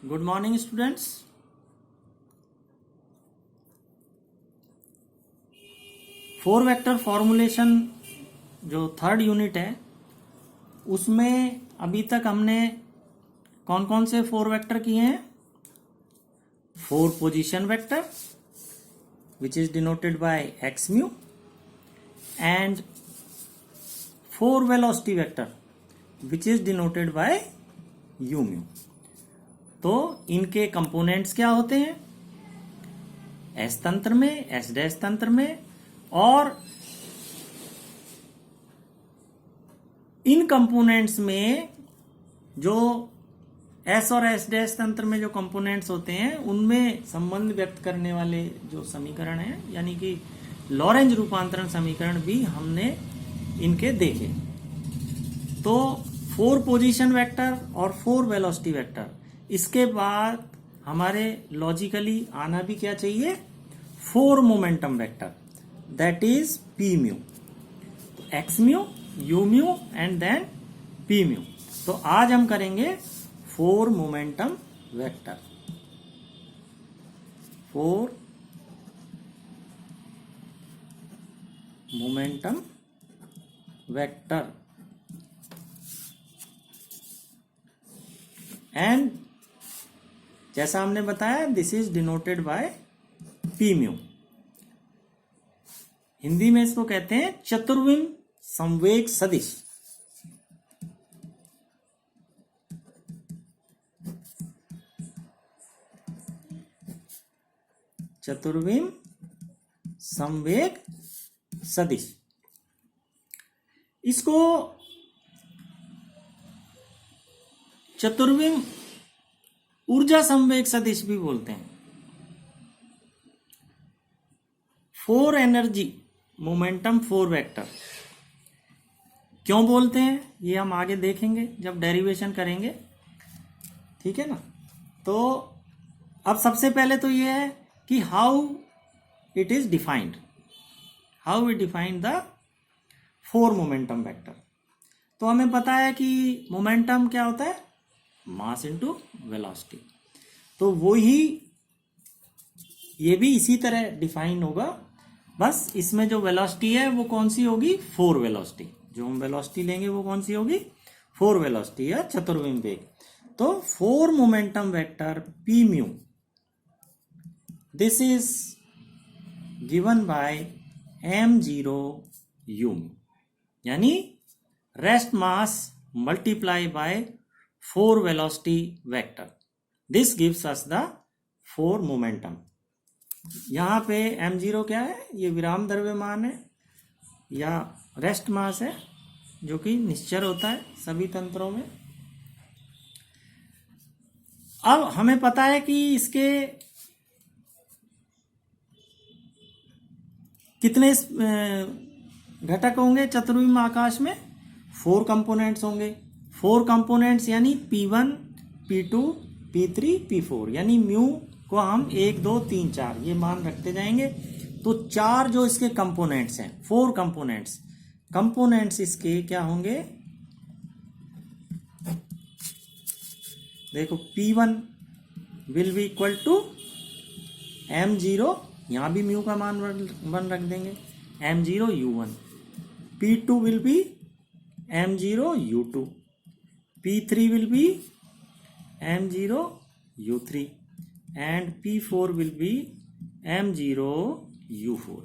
Good morning students. Four vector formulation जो third unit है उसमें अभी तक हमने कौन कौन से फोर वेक्टर किए हैं? Four position vector which is denoted bye x mu and four velocity vector which is denoted bye you mu. तो इनके कंपोनेंट्स क्या होते हैं? एस तंत्र में, एस डैश तंत्र में, और इन कंपोनेंट्स में जो एस और एस डैश तंत्र में जो कंपोनेंट्स होते हैं उनमें संबंध व्यक्त करने वाले जो समीकरण हैं, यानी कि लॉरेंज रूपांतरण समीकरण भी हमने इनके देखे। तो फोर पोजीशन वेक्टर और फोर वेलोसिटी वेक्टर, इसके बाद हमारे लॉजिकली आना भी क्या चाहिए? Four momentum vector, that is P mu. तो X mu, U mu and then P mu. तो आज हम करेंगे four momentum vector. Four momentum vector and जैसा हमने बताया this is denoted by P mu. Hindi में इसको कहते हैं चतुर्विम संवेग सदिश। चतुर्विम संवेग सदिश, इसको चतुर्विम ऊर्जा संवेग सदिश भी बोलते हैं। Four energy momentum four vector क्यों बोलते हैं ये हम आगे देखेंगे जब डेरिवेशन करेंगे, ठीक है ना। तो अब सबसे पहले तो ये है कि how it is defined, how we define the four momentum vector. तो हमें पता है कि मोमेंटम क्या होता है? Mass into velocity. तो वो ही ये भी इसी तरह डिफाइन होगा, बस इसमें जो वेलोसिटी है वो कौन सी होगी? Four velocity. जो हम वेलोसिटी लेंगे वो कौन सी होगी? फोर वेलोसिटी या चतुर्विम वेग। तो four momentum vector P mu, this is given by m0 u, यानी rest mass multiply by four velocity vector. This gives us the four momentum. यहां पे m0 क्या है? ये विराम द्रव्यमान है या रेस्ट मास है जो कि निश्चर होता है सभी तंत्रों में। अब हमें पता है कि इसके कितने घटक होंगे चतुर्विम आकाश में? फोर कंपोनेंट्स होंगे। फोर कंपोनेंट्स यानी P1, P2, P3, P4, यानी म्यू को हम 1, 2, 3, 4 ये मान रखते जाएंगे। तो चार जो इसके कंपोनेंट्स हैं, फोर कंपोनेंट्स इसके क्या होंगे? देखो P1 will be equal to m0, यहां भी म्यू का मान 1 रख देंगे, m0 u1। P2 will be m0 u2, P3 will be m0 u3 and P4 will be m0 u4।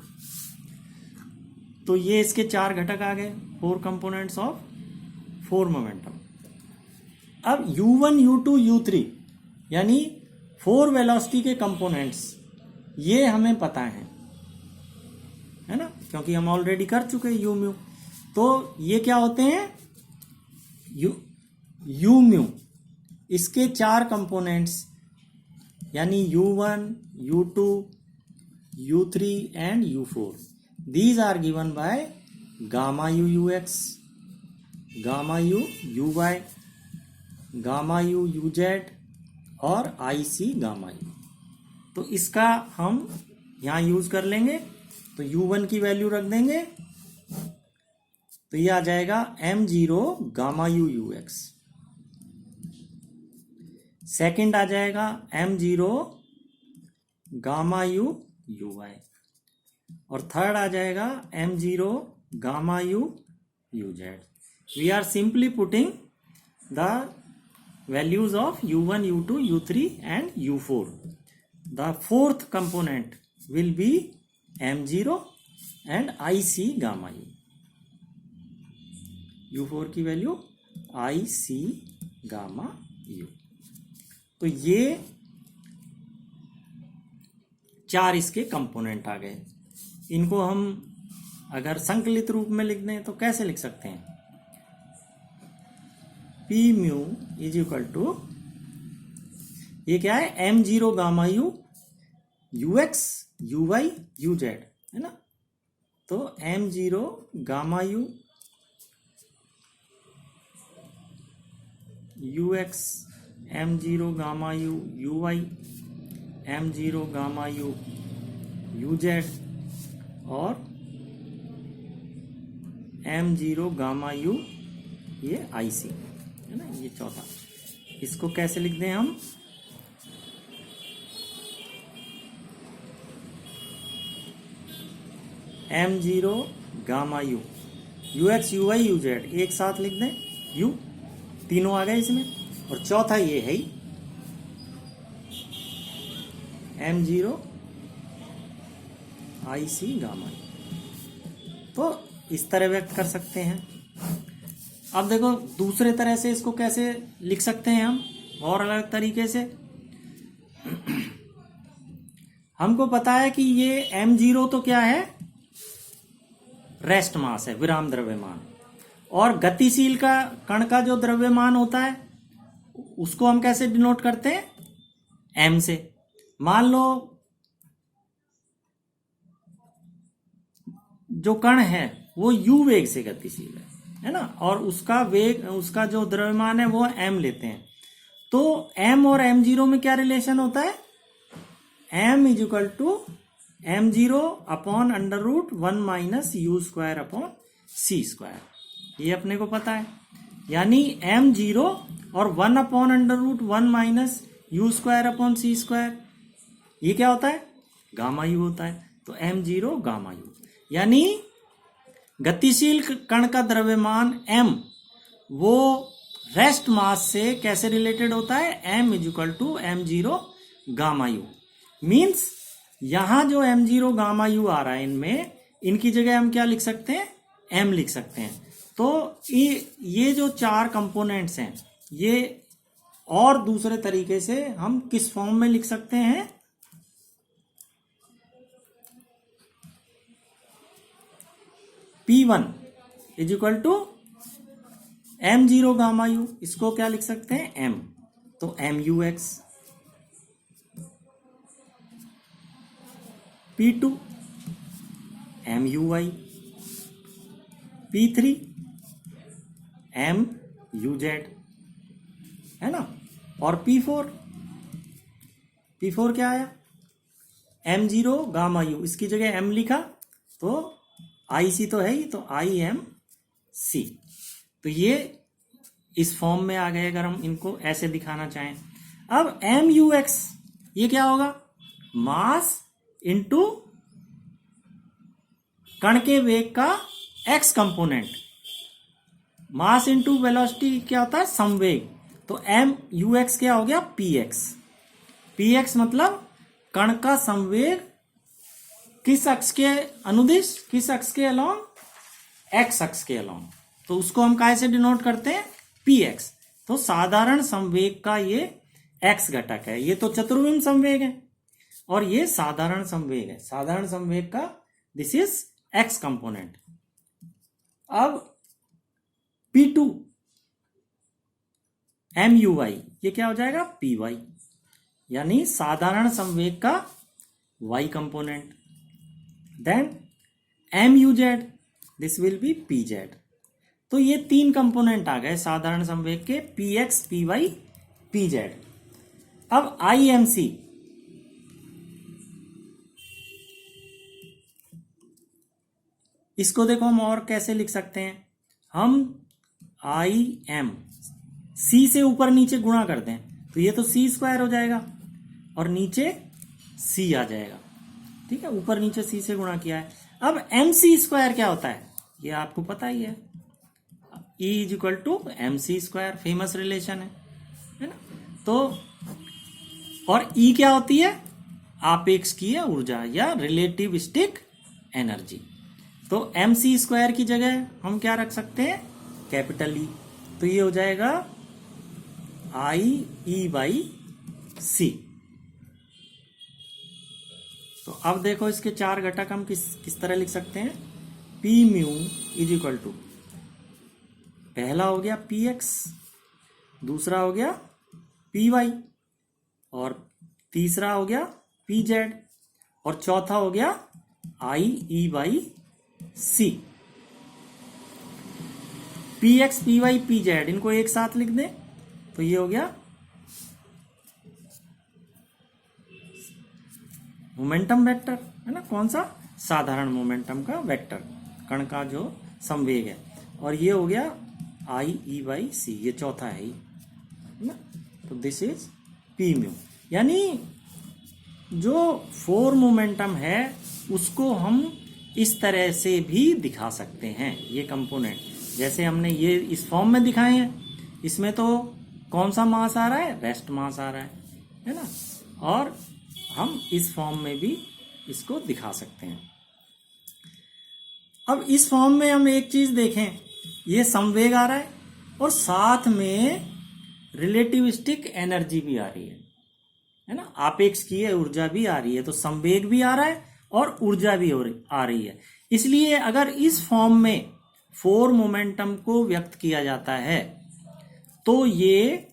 तो ये इसके चार घटक आ गए, four components of four momentum. अब u1, u2, u3 यानी फोर वेलोसिटी के कंपोनेंट्स, ये हमें पता है ना, क्योंकि हम ऑलरेडी कर चुके हैं u म्यू। तो ये क्या होते हैं? यू म्यू, इसके चार कंपोनेंट्स यानी u1, u2, u3 and u4, these are given by gamma u ux, gamma u uy, gamma u uz और IC गामा u। तो इसका हम यहां यूज कर लेंगे। तो u1 की वैल्यू रख देंगे, तो ये आ जाएगा m0 gamma u ux। Second आ जाएगा m0 gamma you you Y, और थर्ड आ जाएगा m0 gamma you you Z. We are simply putting the values of u1, u2, u3 and u4. The fourth component will be m0 and ic gamma u. u4 की value ic gamma u. तो ये चार इसके component आ गए. इनको हम अगर संकलित रूप में लिख दें तो कैसे लिख सकते हैं? P mu is equal to, ये क्या है, m0 gamma u ux uy uz है ना. तो m0 gamma u ux, m0 gamma u uy, m0 gamma u uz और m0 गामा यू ये ic है ना. ये चौथा, इसको कैसे लिख दें हम? m0 gamma u ux uy uz एक साथ लिख दें, u तीनों आ गए इसमें, और चौथा ये है ही m0 ic गामा यू. तो इस तरह व्यक्त कर सकते हैं. अब देखो दूसरे तरह से इसको कैसे लिख सकते हैं हम, और अलग तरीके से. हमको पता है कि ये m0 तो क्या है, रेस्ट मास है, विराम द्रव्यमान. और गतिशील का कण का जो द्रव्यमान होता है उसको हम कैसे डिनोट करते हैं? m से. मान लो जो कण है वो u वेग से गतिशील है ना, और उसका वेग, उसका जो द्रव्यमान है वो m लेते हैं. तो m और m0 में क्या रिलेशन होता है? m is equal to m0 upon under root 1 minus you square upon C square. ये अपने को पता है. यानी m0 और 1 upon under root 1 minus you square upon C square, ये क्या होता है? गामा यू होता है. तो m0 गामा यू, यानी गतिशील कण का द्रव्यमान m वो रेस्ट मास से कैसे रिलेटेड होता है? m is equal to m0 gamma u. Means यहां जो m0 गामा यू आ रहा है, इनमें, इनकी जगह हम क्या लिख सकते हैं? m लिख सकते हैं. तो ये जो चार कंपोनेंट्स हैं, ये और दूसरे तरीके से हम किस फॉर्म में लिख सकते हैं? P1 is equal to m0 gamma u. इसको क्या लिख सकते हैं? m. तो mux. P2 muy. P3 muz है ना. और P4 क्या आया? m0 गामा यू, इसकी जगह m लिखा, तो IC तो है ही, तो IMC. तो ये इस फॉर्म में आ गए अगर हम इनको ऐसे दिखाना चाहें. अब MUX ये क्या होगा? मास इनटू कण के वेग का x कंपोनेंट. मास इनटू वेलोसिटी क्या होता है? संवेग. तो MUX क्या हो गया? PX मतलब कण का संवेग किस अक्ष के अनुदिश, किस अक्ष के अलोंग? x अक्ष के अलोंग. तो उसको हम कैसे डिनोट करते हैं? px. तो साधारण संवेग का ये x घटक है. ये तो चतुर्विम संवेग है और ये साधारण संवेग है. साधारण संवेग का दिस इज x कंपोनेंट. अब P2 MUy ये क्या हो जाएगा? Py, यानी साधारण संवेग का y component. Then MUZ this will be PZ. तो ये तीन कंपोनेंट आ गए साधारण संवेग के, PX, PY, PZ. अब IMC, इसको देखो हम और कैसे लिख सकते हैं? हम IM C से ऊपर नीचे गुणा करते हैं तो ये तो सी स्क्वायर हो जाएगा और नीचे सी आ जाएगा। ठीक है, ऊपर नीचे सी से गुणा किया है। अब एम सी स्क्वायर क्या होता है ये आपको पता ही है, E is equal to M C square, famous relation है ना। तो और E क्या होती है, आपेक्षकीय ऊर्जा या रिलेटिविस्टिक एनर्जी। तो एम सी स्क्वायर की जगह हम क्या रख सकते हैं, कैपिटल E। तो ये हो जाएगा आई ई बाई सी। तो अब देखो इसके चार घटक हम किस तरह लिख सकते हैं। P mu is equal to, पहला हो गया पी एक्स, दूसरा हो गया पी वाई, और तीसरा हो गया पी जेड, और चौथा हो गया I E by C. P X P Y P Z इनको एक साथ लिख दें तो ये हो गया मोमेंटम वेक्टर, है ना। कौन सा, साधारण मोमेंटम का वेक्टर, कण का जो संवेग है। और ये हो गया आई ई बाई सी, ये चौथा है ना। तो दिस इज पी म्यू। यानी जो फोर मोमेंटम है उसको हम इस तरह से भी दिखा सकते हैं। ये कंपोनेंट जैसे हमने ये इस फॉर्म में दिखाए हैं, इसमें तो कौन सा मास आ रहा है, रेस्ट मास आ रहा है ना। और हम इस फॉर्म में भी इसको दिखा सकते हैं। अब इस फॉर्म में हम एक चीज देखें, ये संवेग आ रहा है और साथ में रिलेटिविस्टिक एनर्जी भी आ रही है ना, आपेक्षकीय ऊर्जा भी आ रही है। तो संवेग भी आ रहा है और ऊर्जा भी आ रही है। इसलिए अगर इस फॉर्म में फोर मोमेंटम को व्यक्त किया जाता है तो ये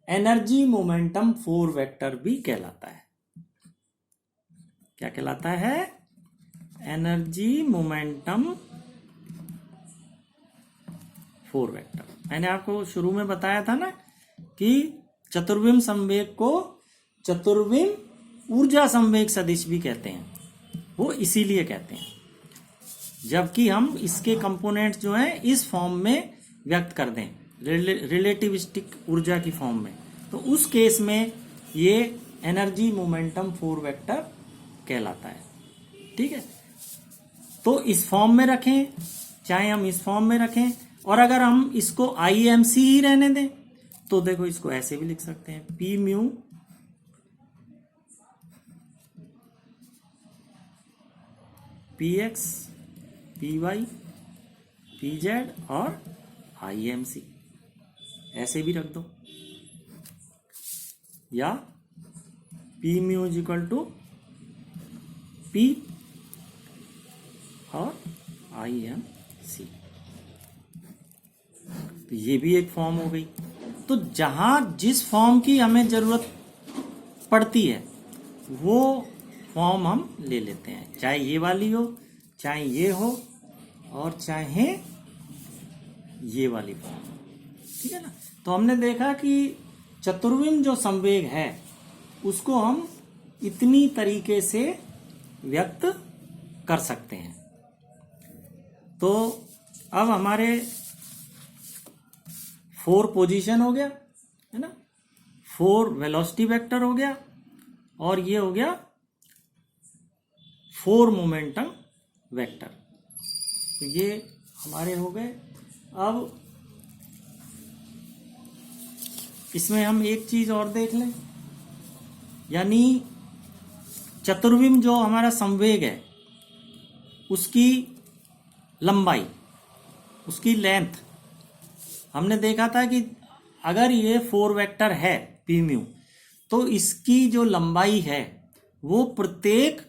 एनर्जी मोमेंटम फोर वेक्टर भी कहलाता है। क्या कहलाता है, एनर्जी मोमेंटम फोर वेक्टर। मैंने आपको शुरू में बताया था ना कि चतुर्विम संवेग को चतुर्विम ऊर्जा संवेग सदिश भी कहते हैं। वो इसीलिए कहते हैं जबकि हम इसके कंपोनेंट्स जो हैं इस फॉर्म में व्यक्त कर दें, रिलेटिविस्टिक ऊर्जा की फॉर्म में, तो उस केस में ये एनर्जी मोमेंटम फोर वेक्टर कहलाता है। ठीक है, तो इस फॉर्म में रखें चाहे हम इस फॉर्म में रखें, और अगर हम इसको आई एम सी ही रहने दें तो देखो इसको ऐसे भी लिख सकते हैं, P mu P X P Y P Z और आई एम सी, ऐसे भी रख दो। या P mu is equal to P और आई एम सी, तो ये भी एक फॉर्म हो गई। तो जहां जिस फॉर्म की हमें जरूरत पड़ती है वो फॉर्म हम ले लेते हैं, चाहे ये वाली हो, चाहे ये हो, और चाहे ये वाली फॉर्म। ठीक है ना। तो हमने देखा कि चतुर्विम जो संवेग है उसको हम इतनी तरीके से व्यक्त कर सकते हैं। तो अब हमारे फोर पोजीशन हो गया, है ना, फोर वेलोसिटी वेक्टर हो गया, और ये हो गया फोर मोमेंटम वेक्टर। तो ये हमारे हो गए। अब इसमें हम एक चीज और देख लें, यानी चतुर्विम जो हमारा संवेग है उसकी लंबाई, उसकी लेंथ, हमने देखा था कि अगर ये फोर वेक्टर है पी म्यू तो इसकी जो लंबाई है वो प्रत्येक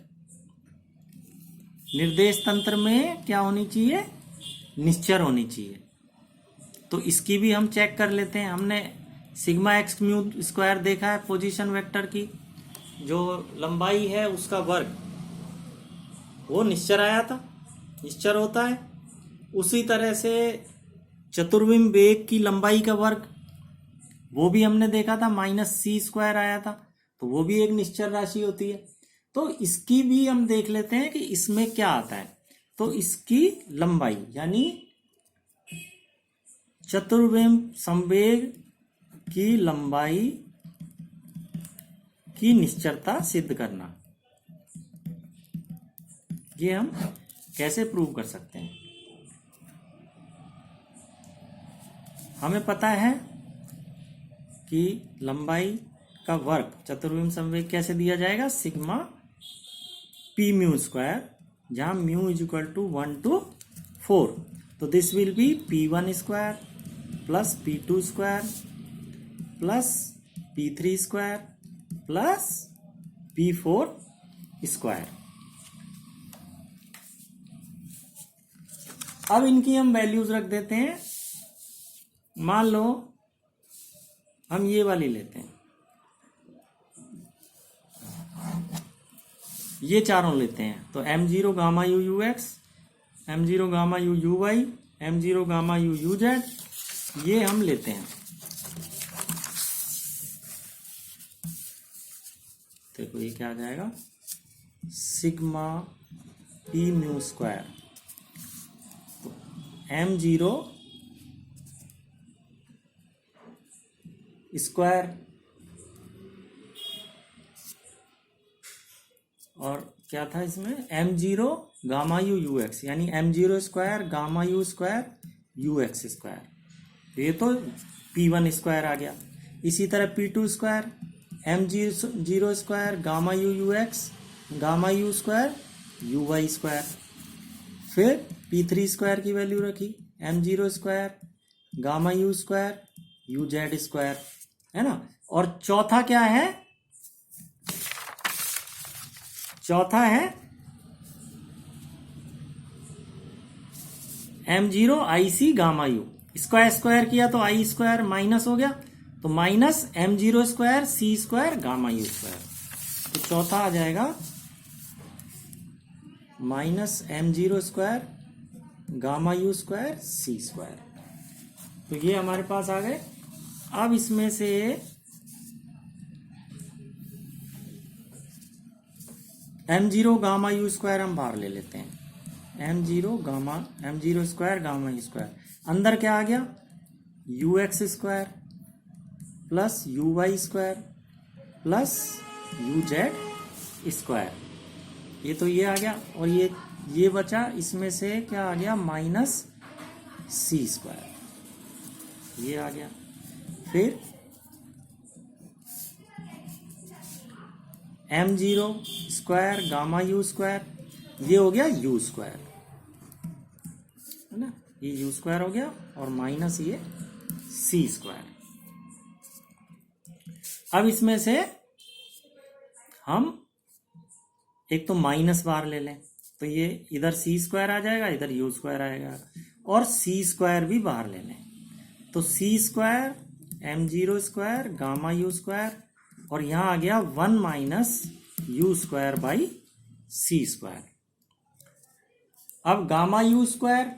निर्देश तंत्र में क्या होनी चाहिए, निश्चर होनी चाहिए। तो इसकी भी हम चेक कर लेते हैं। हमने सिग्मा एक्स म्यू स्क्वायर देखा है, पोजीशन वेक्टर की जो लंबाई है उसका वर्ग वो निश्चर आया था, निश्चर होता है। उसी तरह से चतुर्विम वेग की लंबाई का वर्ग वो भी हमने देखा था, माइनस सी स्क्वायर आया था, तो वो भी एक निश्चर राशि होती है। तो इसकी भी हम देख लेते हैं कि इसमें क्या आता है। तो इसकी लंबाई यानी चतुर्विम संवेग की लंबाई की निश्चरता सिद्ध करना। ये हम कैसे प्रूव कर सकते हैं? हमें पता है कि लंबाई का वर्ग चतुर्विम संवेग कैसे दिया जाएगा, सिग्मा पी म्यू स्क्वायर, जहां mu is equal to 1 to 4। तो this will be P1 square plus P2 square plus P3 square plus P4 square. अब इनकी हम वैल्यूज रख देते हैं। मान लो हम ये वाली लेते हैं, ये चारों लेते हैं। तो m0 gamma you u x, m0 gamma you you y, m0 gamma you you z, ये हम लेते हैं। देखो ये क्या आ जाएगा, सिग्मा पी म्यू स्क्वायर, तो m0 स्क्वायर और क्या था इसमें, m0 gamma you u x, यानी m0 square gamma you square u x square. ये तो P1 स्क्वायर आ गया। इसी तरह P2 square m0 square gamma you u x gamma you square u y square. फिर P3 स्क्वायर की value रखी, m0 square gamma you square u z square, है ना। और चौथा क्या है, चौथा है m0 IC gamma you, square square किया तो आई स्क्वायर माइनस हो गया, तो minus m0 square c square gamma you square. तो चौथा आ जाएगा minus m0 square gamma you square c square. तो ये हमारे पास आ गए। अब इसमें से m0 गामा यू स्क्वायर हम बाहर ले लेते हैं। m0 square gamma you square, अंदर क्या आ गया, u x square plus u y square plus u z square. ये तो ये आ गया, और ये बचा, इसमें से क्या आ गया, माइनस सी स्क्वायर, ये आ गया। फिर m0 square gamma you square, ये हो गया यू स्क्वायर, है ना, ये यू स्क्वायर हो गया, और माइनस ये सी स्क्वायर। अब इसमें से हम एक तो माइनस बाहर ले लें, तो ये इधर सी स्क्वायर आ जाएगा, इधर यू स्क्वायर आएगा, और सी स्क्वायर भी बाहर ले लें। तो C square m0 square gamma you square, और यहां आ गया 1 minus you square by C square. अब गामा यू स्क्वायर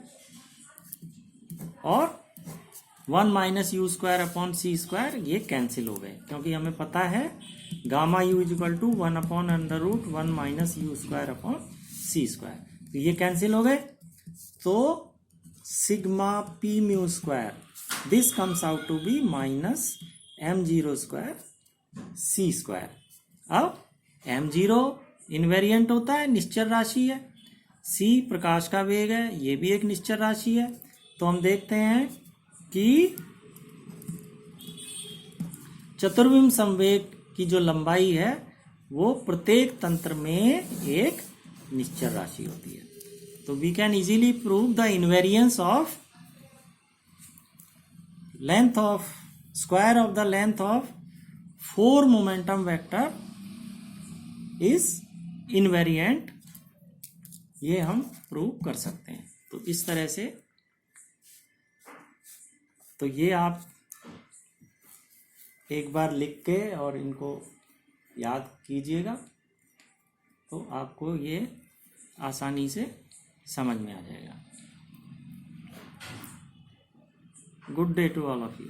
और 1 minus you square upon C square ये कैंसिल हो गए, क्योंकि हमें पता है gamma U is equal to 1 upon under root 1 minus you square upon C square, तो ये कैंसिल हो गए। तो sigma P mu square, this comes out to be minus m0 square c square. अब m0 इनवेरिएंट होता है, निश्चर राशि है, c प्रकाश का वेग है, ये भी एक निश्चर राशि है। तो हम देखते हैं कि चतुर्विम संवेग की जो लंबाई है वो प्रत्येक तंत्र में एक निश्चर राशि होती है। तो we can easily prove the invariance of length of square of the length of 4 momentum vector is invariant, ये हम प्रूव कर सकते हैं। तो इस तरह से, तो ये आप एक बार लिख के और इनको याद कीजिएगा, तो आपको ये आसानी से समझ में आ जाएगा। Good day to all of you.